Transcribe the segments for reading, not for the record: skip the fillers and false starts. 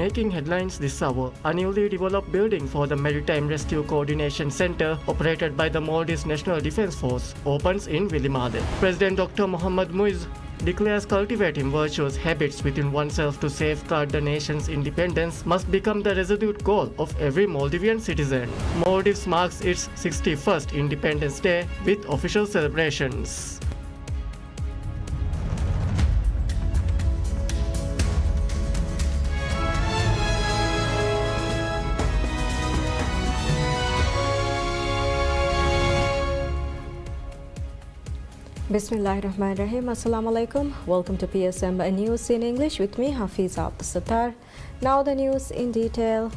making headlines this hour. A newly developed building for the Maritime Rescue Coordination Center, operated by the Maldives National Defence Force, opens in Vilimale. President Dr. Mohammad Muiz declares cultivating virtuous habits within oneself to safeguard the nation's independence must become the resolute goal of every Maldivian citizen. Maldives marks its 61st Independence Day with official celebrations. Bismillahirrahmanirrahim. Assalamu alaikum. Welcome to PSM News in English with me, Hafiza Abdul Sattar. Now the news in detail.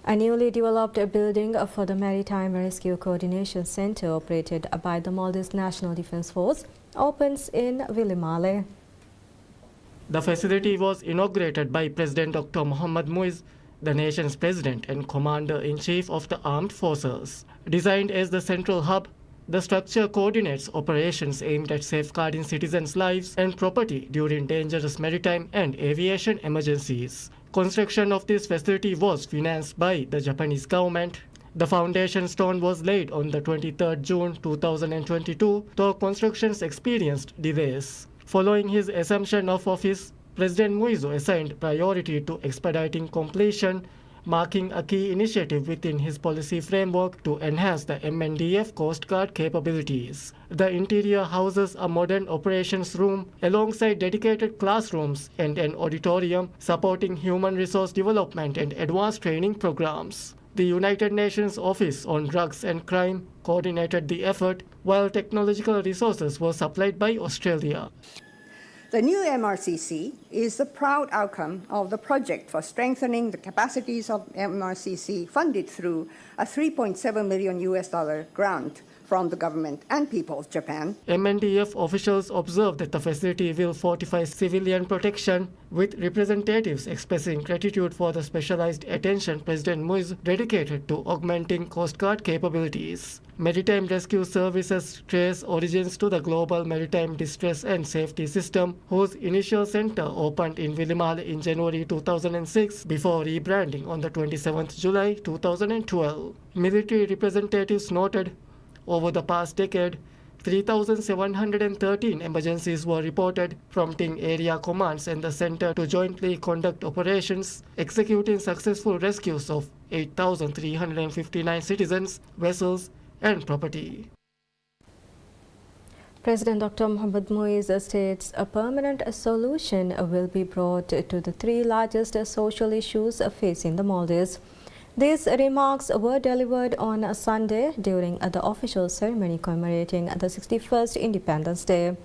A newly developed building for the Maritime Rescue Coordination Center operated by the Maldives National Defence Force opens in Vilimale. The facility was inaugurated by President Dr. Mohammad Muiz, the nation's president and commander-in-chief of the armed forces. Designed as the central hub, the structure coordinates operations aimed at safeguarding citizens' lives and property during dangerous maritime and aviation emergencies. Construction of this facility was financed by the Japanese government. The foundation stone was laid on the 23rd June 2022, though constructions experienced delays. Following his assumption of office, President Muiz assigned priority to expediting completion, marking a key initiative within his policy framework to enhance the MNDF Coast Guard capabilities. The interior houses a modern operations room alongside dedicated classrooms and an auditorium supporting human resource development and advanced training programs. The United Nations Office on Drugs and Crime coordinated the effort, while technological resources were supplied by Australia. The new MRCC is the proud outcome of the project for strengthening the capacities of MRCC funded through a $3.7 million grant from the government and people of Japan. MNDF officials observed that the facility will fortify civilian protection, with representatives expressing gratitude for the specialized attention President Muiz dedicated to augmenting Coast Guard capabilities. Maritime Rescue Services trace origins to the Global Maritime Distress and Safety System, whose initial center opened in Vilimale in January 2006 before rebranding on the 27th July 2012. Military representatives noted over the past decade, 3,713 emergencies were reported, prompting area commands and the center to jointly conduct operations, executing successful rescues of 8,359 citizens, vessels, and property. President Dr. Mohammad Muiz states a permanent solution will be brought to the three largest social issues facing the Maldives. These remarks were delivered on a Sunday during the official ceremony commemorating the 61st Independence Day.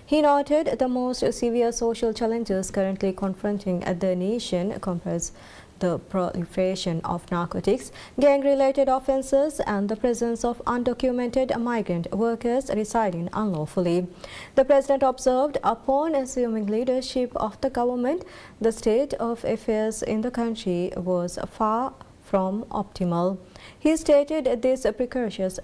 He noted the most severe social challenges currently confronting the nation comprise the proliferation of narcotics, gang-related offences, and the presence of undocumented migrant workers residing unlawfully. The President observed, upon assuming leadership of the government, the state of affairs in the country was far from optimal. He stated this precarious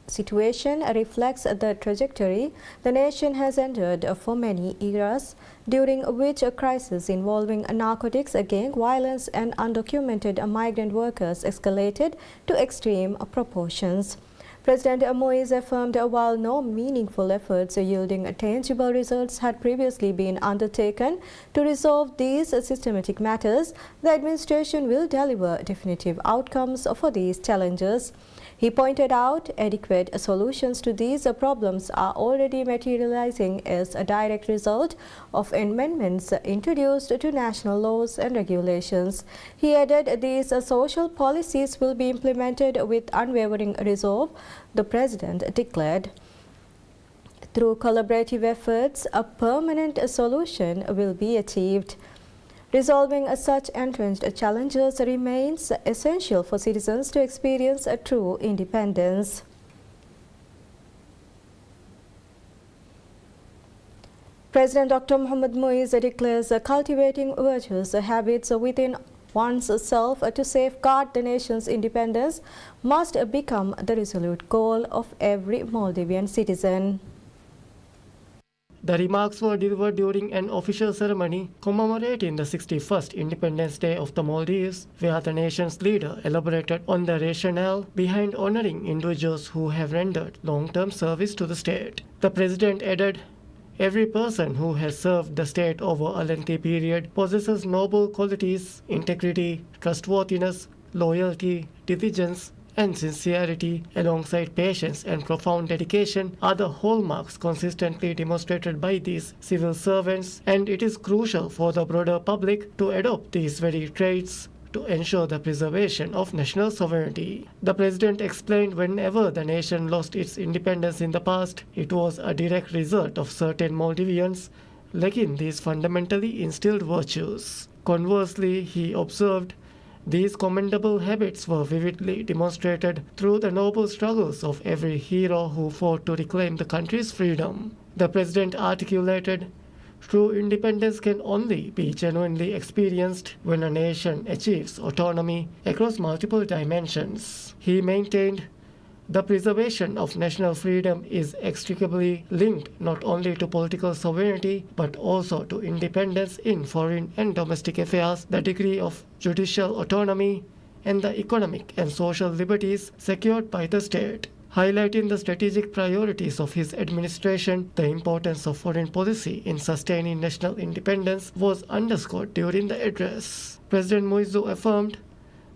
situation reflects the trajectory the nation has entered for many eras, during which a crisis involving narcotics, gang violence, and undocumented migrant workers escalated to extreme proportions. President Muiz affirmed while no meaningful efforts yielding tangible results had previously been undertaken to resolve these systematic matters, the administration will deliver definitive outcomes for these challenges. He pointed out adequate solutions to these problems are already materializing as a direct result of amendments introduced to national laws and regulations. He added these social policies will be implemented with unwavering resolve, the President declared. Through collaborative efforts, a permanent solution will be achieved. Resolving such entrenched challenges remains essential for citizens to experience a true independence. President Dr. Mohammad Muiz declares cultivating virtuous habits within oneself to safeguard the nation's independence must become the resolute goal of every Maldivian citizen. The remarks were delivered during an official ceremony commemorating the 61st Independence Day of the Maldives, where the nation's leader elaborated on the rationale behind honoring individuals who have rendered long-term service to the state. The president added, "Every person who has served the state over a lengthy period possesses noble qualities, integrity, trustworthiness, loyalty, diligence, and sincerity, alongside patience and profound dedication, are the hallmarks consistently demonstrated by these civil servants, and it is crucial for the broader public to adopt these very traits to ensure the preservation of national sovereignty." The president explained whenever the nation lost its independence in the past, it was a direct result of certain Maldivians lacking these fundamentally instilled virtues. Conversely, he observed, these commendable habits were vividly demonstrated through the noble struggles of every hero who fought to reclaim the country's freedom. The president articulated, "True independence can only be genuinely experienced when a nation achieves autonomy across multiple dimensions." He maintained, "The preservation of national freedom is inextricably linked not only to political sovereignty but also to independence in foreign and domestic affairs, the degree of judicial autonomy, and the economic and social liberties secured by the state." Highlighting the strategic priorities of his administration, the importance of foreign policy in sustaining national independence was underscored during the address. President Muizzu affirmed,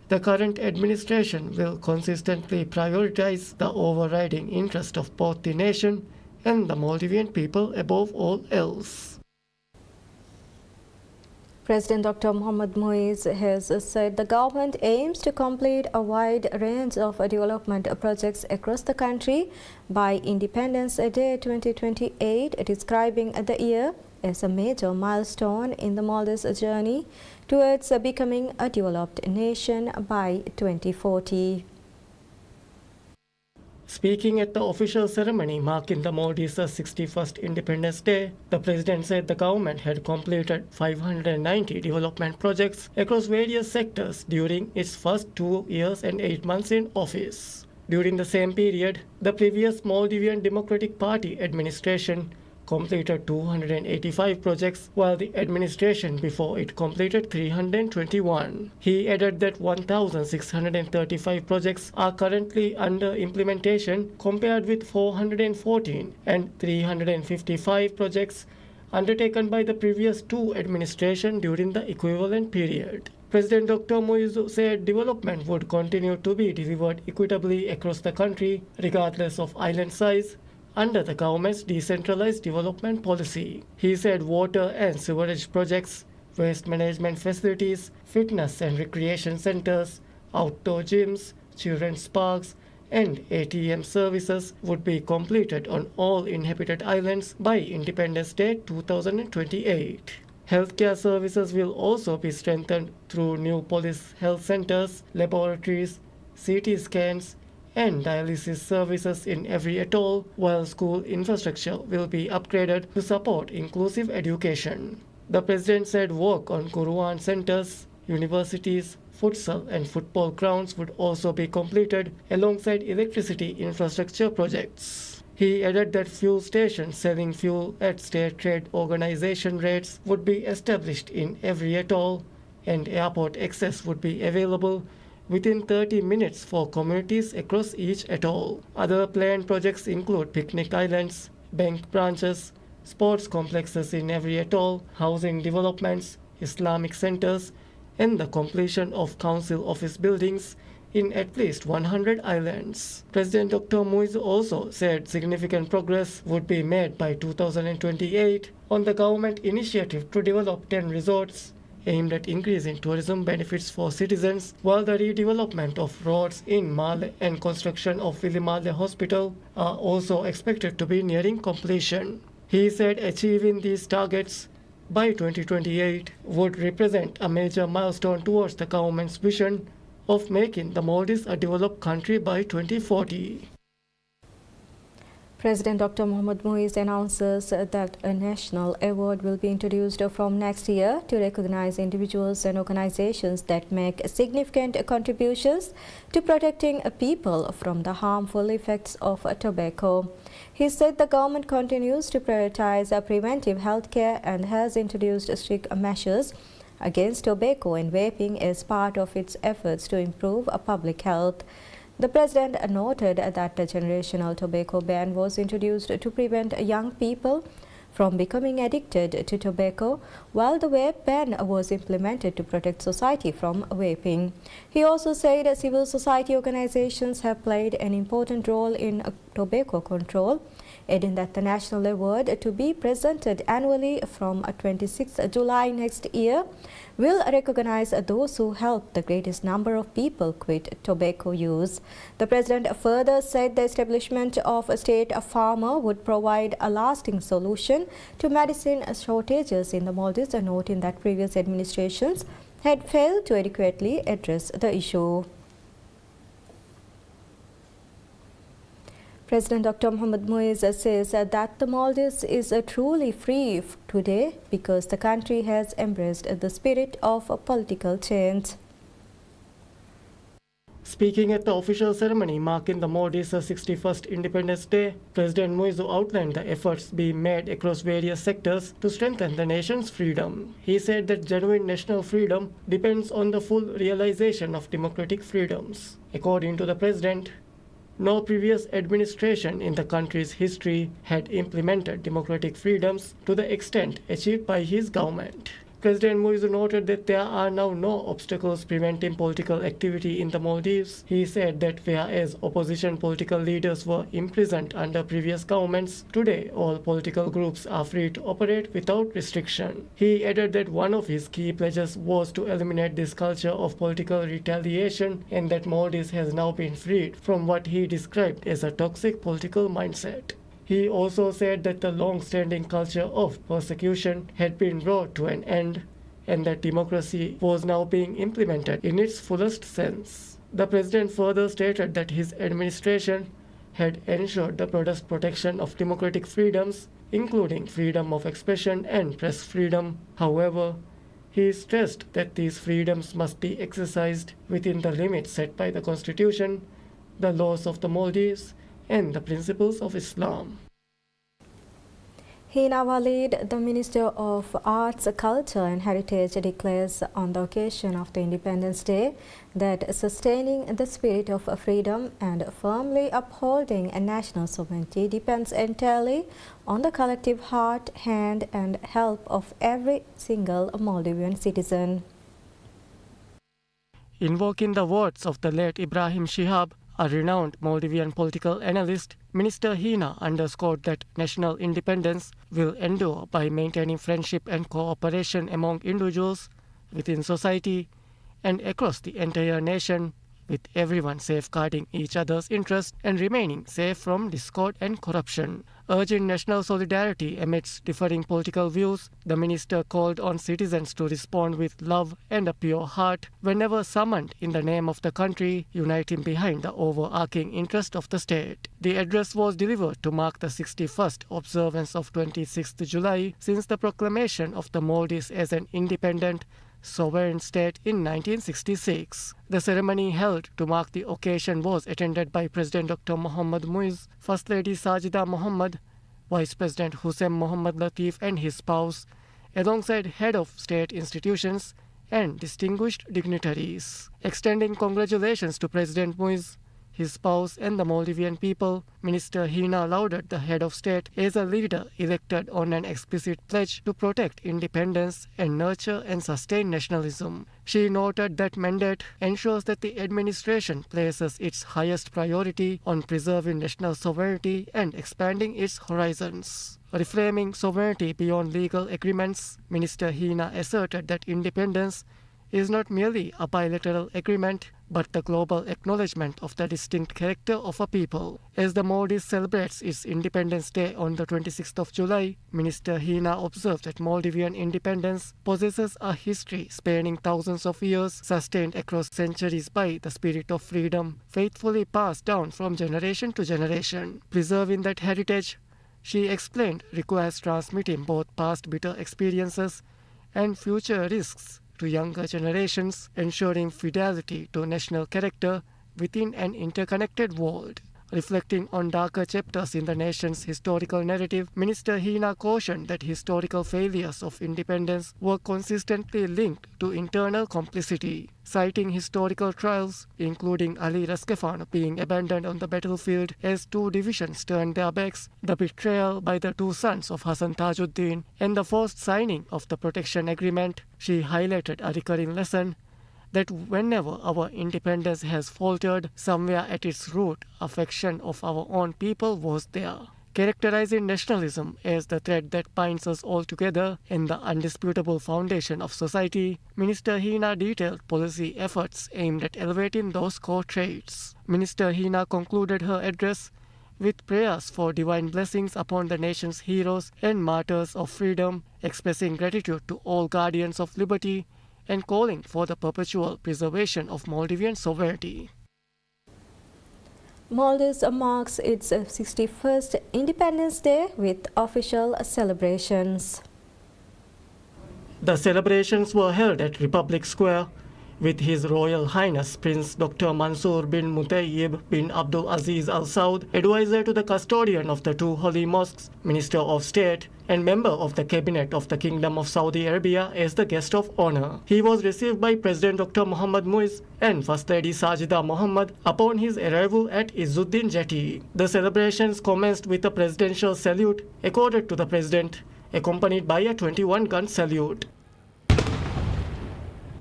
"The current administration will consistently prioritize the overriding interest of both the nation and the Maldivian people above all else." President Dr. Mohammad Muiz has said the government aims to complete a wide range of development projects across the country by Independence Day 2028, describing the year as a major milestone in the Maldives' journey towards becoming a developed nation by 2040. Speaking at the official ceremony marking the Maldives' 61st Independence Day, the president said the government had completed 590 development projects across various sectors during its first 2 years and 8 months in office. During the same period, the previous Maldivian Democratic Party administration completed 285 projects, while the administration before it completed 321. He added that 1,635 projects are currently under implementation compared with 414 and 355 projects undertaken by the previous two administrations during the equivalent period. President Dr. Muizzu said development would continue to be delivered equitably across the country regardless of island size, under the government's decentralized development policy. He said water and sewerage projects, waste management facilities, fitness and recreation centers, outdoor gyms, children's parks, and ATM services would be completed on all inhabited islands by Independence Day 2028. Healthcare services will also be strengthened through new police health centers, laboratories, CT scans, and dialysis services in every atoll, while school infrastructure will be upgraded to support inclusive education. The president said work on Kuruan centers, universities, futsal and football grounds would also be completed alongside electricity infrastructure projects. He added that fuel stations selling fuel at state trade organization rates would be established in every atoll, and airport access would be available within 30 minutes for communities across each atoll. Other planned projects include picnic islands, bank branches, sports complexes in every atoll, housing developments, Islamic centers, and the completion of council office buildings in at least 100 islands. President Dr. Muizzu also said significant progress would be made by 2028 on the government initiative to develop 10 resorts aimed at increasing tourism benefits for citizens, while the redevelopment of roads in Male and construction of Vilimale Hospital are also expected to be nearing completion. He said achieving these targets by 2028 would represent a major milestone towards the government's vision of making the Maldives a developed country by 2040. President Dr. Mohammad Muiz announces that a national award will be introduced from next year to recognize individuals and organizations that make significant contributions to protecting people from the harmful effects of tobacco. He said the government continues to prioritize preventive health care and has introduced strict measures against tobacco and vaping as part of its efforts to improve public health. The president noted that the generational tobacco ban was introduced to prevent young people from becoming addicted to tobacco, while the vape ban was implemented to protect society from vaping. He also said civil society organizations have played an important role in tobacco control, adding that the national award to be presented annually from 26 July next year will recognize those who help the greatest number of people quit tobacco use. The president further said the establishment of a state farmer would provide a lasting solution to medicine shortages in the Maldives, noting that previous administrations had failed to adequately address the issue. President Dr. Mohammad Muiz says that the Maldives is truly free today because the country has embraced the spirit of political change. Speaking at the official ceremony marking the Maldives' 61st Independence Day, President Muiz outlined the efforts being made across various sectors to strengthen the nation's freedom. He said that genuine national freedom depends on the full realization of democratic freedoms. According to the president, no previous administration in the country's history had implemented democratic freedoms to the extent achieved by his government. President Muiz noted that there are now no obstacles preventing political activity in the Maldives. He said that whereas opposition political leaders were imprisoned under previous governments, today all political groups are free to operate without restriction. He added that one of his key pledges was to eliminate this culture of political retaliation and that Maldives has now been freed from what he described as a toxic political mindset. He also said that the long-standing culture of persecution had been brought to an end and that democracy was now being implemented in its fullest sense. The president further stated that his administration had ensured the broadest protection of democratic freedoms, including freedom of expression and press freedom. However, he stressed that these freedoms must be exercised within the limits set by the Constitution, the laws of the Maldives, and the principles of Islam. Hina Walid, the Minister of Arts, Culture and Heritage, declares on the occasion of the Independence Day that sustaining the spirit of freedom and firmly upholding national sovereignty depends entirely on the collective heart, hand and help of every single Maldivian citizen. Invoking the words of the late Ibrahim Shihab, a renowned Maldivian political analyst, Minister Hina underscored that national independence will endure by maintaining friendship and cooperation among individuals, within society, and across the entire nation, with everyone safeguarding each other's interests and remaining safe from discord and corruption. Urging national solidarity amidst differing political views, the minister called on citizens to respond with love and a pure heart whenever summoned in the name of the country, uniting behind the overarching interest of the state. The address was delivered to mark the 61st observance of 26th July since the proclamation of the Maldives as an independent, sovereign state in 1966. The ceremony held to mark the occasion was attended by President Dr. Mohammad Muiz, First Lady Sajida Mohammad, Vice President Hussein Mohammad Latif and his spouse, alongside head of state institutions and distinguished dignitaries. Extending congratulations to President Muiz, his spouse and the Maldivian people, Minister Hina lauded the head of state as a leader elected on an explicit pledge to protect independence and nurture and sustain nationalism. She noted that mandate ensures that the administration places its highest priority on preserving national sovereignty and expanding its horizons. Reframing sovereignty beyond legal agreements, Minister Hina asserted that independence is not merely a bilateral agreement, but the global acknowledgement of the distinct character of a people. As the Maldives celebrates its Independence Day on the 26th of July, Minister Hina observed that Maldivian independence possesses a history spanning thousands of years, sustained across centuries by the spirit of freedom, faithfully passed down from generation to generation. Preserving that heritage, she explained, requires transmitting both past bitter experiences and future risks to younger generations, ensuring fidelity to national character within an interconnected world. Reflecting on darker chapters in the nation's historical narrative, Minister Hina cautioned that historical failures of independence were consistently linked to internal complicity, citing historical trials, including Ali Raskafan being abandoned on the battlefield as two divisions turned their backs, the betrayal by the two sons of Hassan Tajuddin, and the forced signing of the protection agreement. She highlighted a recurring lesson that whenever our independence has faltered, somewhere at its root, affection of our own people was there. Characterizing nationalism as the thread that binds us all together and the undisputable foundation of society, Minister Hina detailed policy efforts aimed at elevating those core traits. Minister Hina concluded her address with prayers for divine blessings upon the nation's heroes and martyrs of freedom, expressing gratitude to all guardians of liberty and calling for the perpetual preservation of Maldivian sovereignty. Maldives marks its 61st Independence Day with official celebrations. The celebrations were held at Republic Square, with His Royal Highness Prince Dr. Mansour bin Mutayyib bin Abdul Aziz Al Saud, advisor to the custodian of the two holy mosques, Minister of State, and member of the Cabinet of the Kingdom of Saudi Arabia as the guest of honor. He was received by President Dr. Mohammad Muiz and First Lady Sajida Mohammad upon his arrival at Izzuddin Jetty. The celebrations commenced with a presidential salute accorded to the President, accompanied by a 21-gun salute.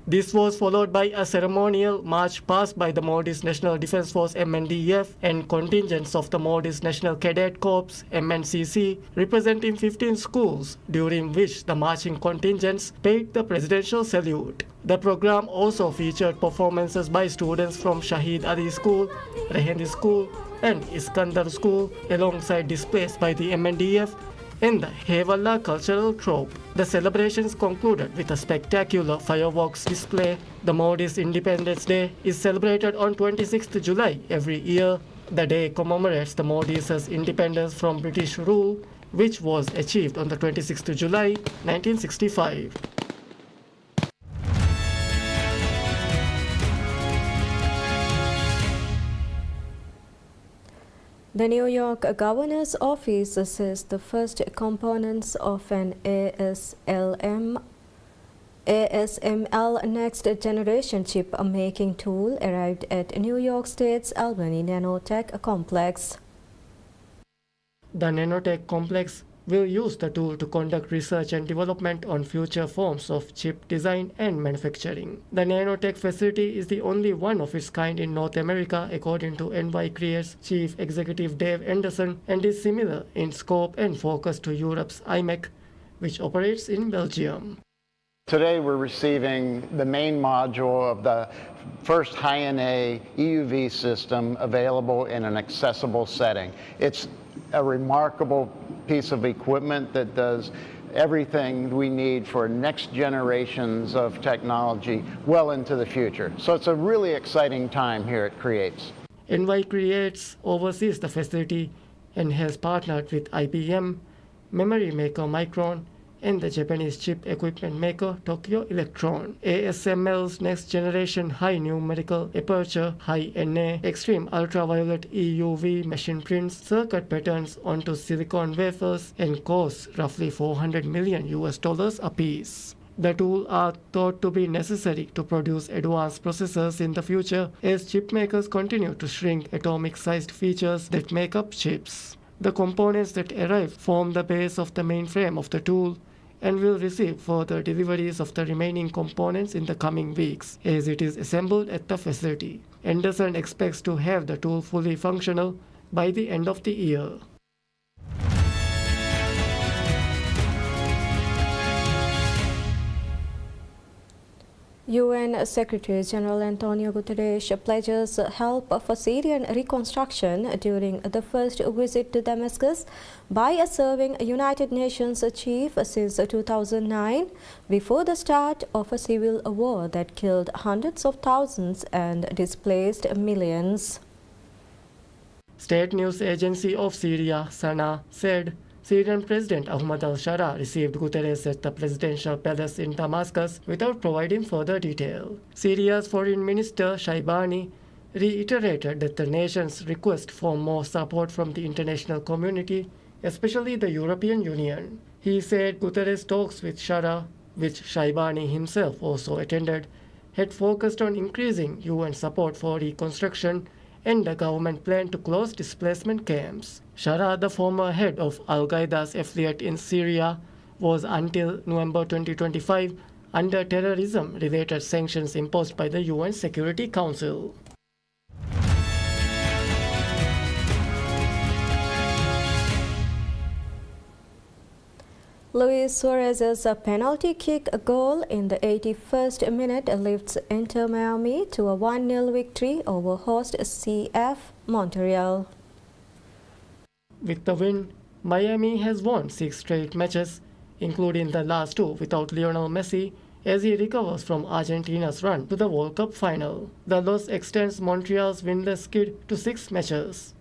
This was followed by a ceremonial march past by the Maldives National Defence Force MNDF and contingents of the Maldives National Cadet Corps MNCC representing 15 schools, during which the marching contingents paid the presidential salute. The program also featured performances by students from Shahid Ali School, Rehendi School and Iskandar School, alongside displays by the MNDF in the Hewalla Cultural Troupe. The celebrations concluded with a spectacular fireworks display. The Maldives Independence Day is celebrated on 26th July every year. The day commemorates the Maldives' independence from British rule, which was achieved on the 26th July 1965. The New York Governor's Office says the first components of an ASML next generation chip making tool arrived at New York State's Albany Nanotech Complex. The Nanotech Complex will use the tool to conduct research and development on future forms of chip design and manufacturing. The Nanotech facility is the only one of its kind in North America, according to NY Create's Chief Executive Dave Anderson, and is similar in scope and focus to Europe's IMEC, which operates in Belgium. Today we're receiving the main module of the first high-NA EUV system available in an accessible setting. It's a remarkable piece of equipment that does everything we need for next generations of technology well into the future. So it's a really exciting time here at Creates. NY Creates oversees the facility and has partnered with IBM, memory maker Micron, and the Japanese chip equipment maker Tokyo Electron. ASML's next generation high numerical aperture, high NA, extreme ultraviolet EUV machine prints circuit patterns onto silicon wafers and costs roughly $400 million apiece. The tools are thought to be necessary to produce advanced processors in the future as chip makers continue to shrink atomic-sized features that make up chips. The components that arrive form the base of the mainframe of the tool and will receive further deliveries of the remaining components in the coming weeks as it is assembled at the facility. Anderson expects to have the tool fully functional by the end of the year. UN Secretary General Antonio Guterres pledges help for Syrian reconstruction during the first visit to Damascus by a serving United Nations chief since 2009, before the start of a civil war that killed hundreds of thousands and displaced millions. State news agency of Syria, SANA, said Syrian President Ahmad al-Shara received Guterres at the presidential palace in Damascus without providing further detail. Syria's foreign minister Shaibani reiterated that the nation's request for more support from the international community, especially the European Union. He said Guterres' talks with Shara, which Shaibani himself also attended, had focused on increasing UN support for reconstruction and the government plan to close displacement camps. Shara, the former head of Al-Qaeda's affiliate in Syria, was until November 2025 under terrorism-related sanctions imposed by the UN Security Council. Luis Suarez's penalty kick goal in the 81st minute lifts Inter Miami to a 1-0 victory over host CF Montreal. With the win, Miami has won 6 straight matches, including the last 2 without Lionel Messi, as he recovers from Argentina's run to the World Cup final. The loss extends Montreal's winless skid to 6 matches.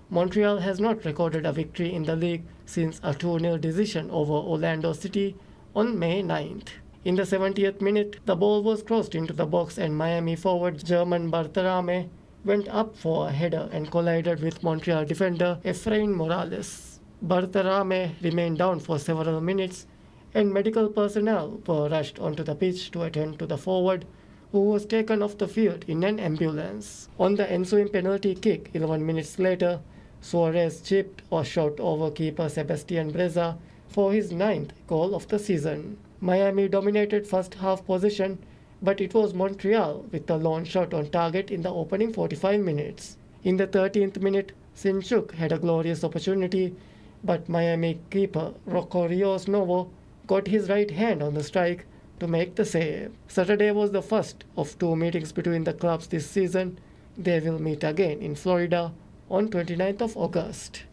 Montreal has not recorded a victory in the league since a 2-0 decision over Orlando City on May 9th. In the 70th minute, the ball was crossed into the box and Miami forward German Berterame went up for a header and collided with Montreal defender Efrain Morales. Berterame remained down for several minutes and medical personnel were rushed onto the pitch to attend to the forward, who was taken off the field in an ambulance. On the ensuing penalty kick 11 minutes later, Suarez chipped or shot over keeper Sebastian Breza for his 9th goal of the season. Miami dominated first half possession, but it was Montreal with a lone shot on target in the opening 45 minutes. In the 13th minute, Sinchuk had a glorious opportunity, but Miami keeper Rocco Rios Novo got his right hand on the strike to make the save. Saturday was the first of 2 meetings between the clubs this season. They will meet again in Florida on 29th of August.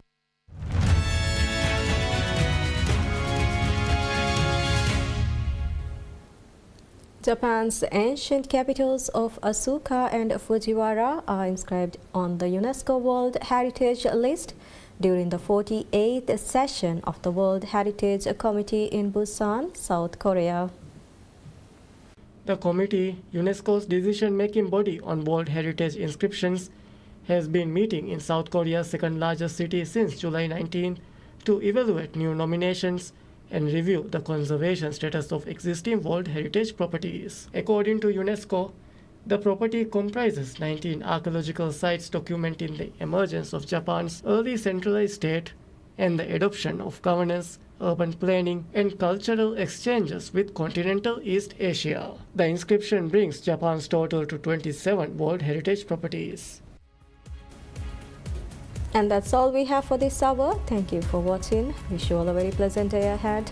Japan's ancient capitals of Asuka and Fujiwara are inscribed on the UNESCO World Heritage List during the 48th session of the World Heritage Committee in Busan, South Korea. The committee, UNESCO's decision-making body on World Heritage inscriptions, has been meeting in South Korea's second-largest city since July 19 to evaluate new nominations and review the conservation status of existing World Heritage properties. According to UNESCO, the property comprises 19 archaeological sites documenting the emergence of Japan's early centralized state and the adoption of governance, urban planning, and cultural exchanges with continental East Asia. The inscription brings Japan's total to 27 World Heritage properties. And that's all we have for this hour. Thank you for watching. Wish you all a very pleasant day ahead.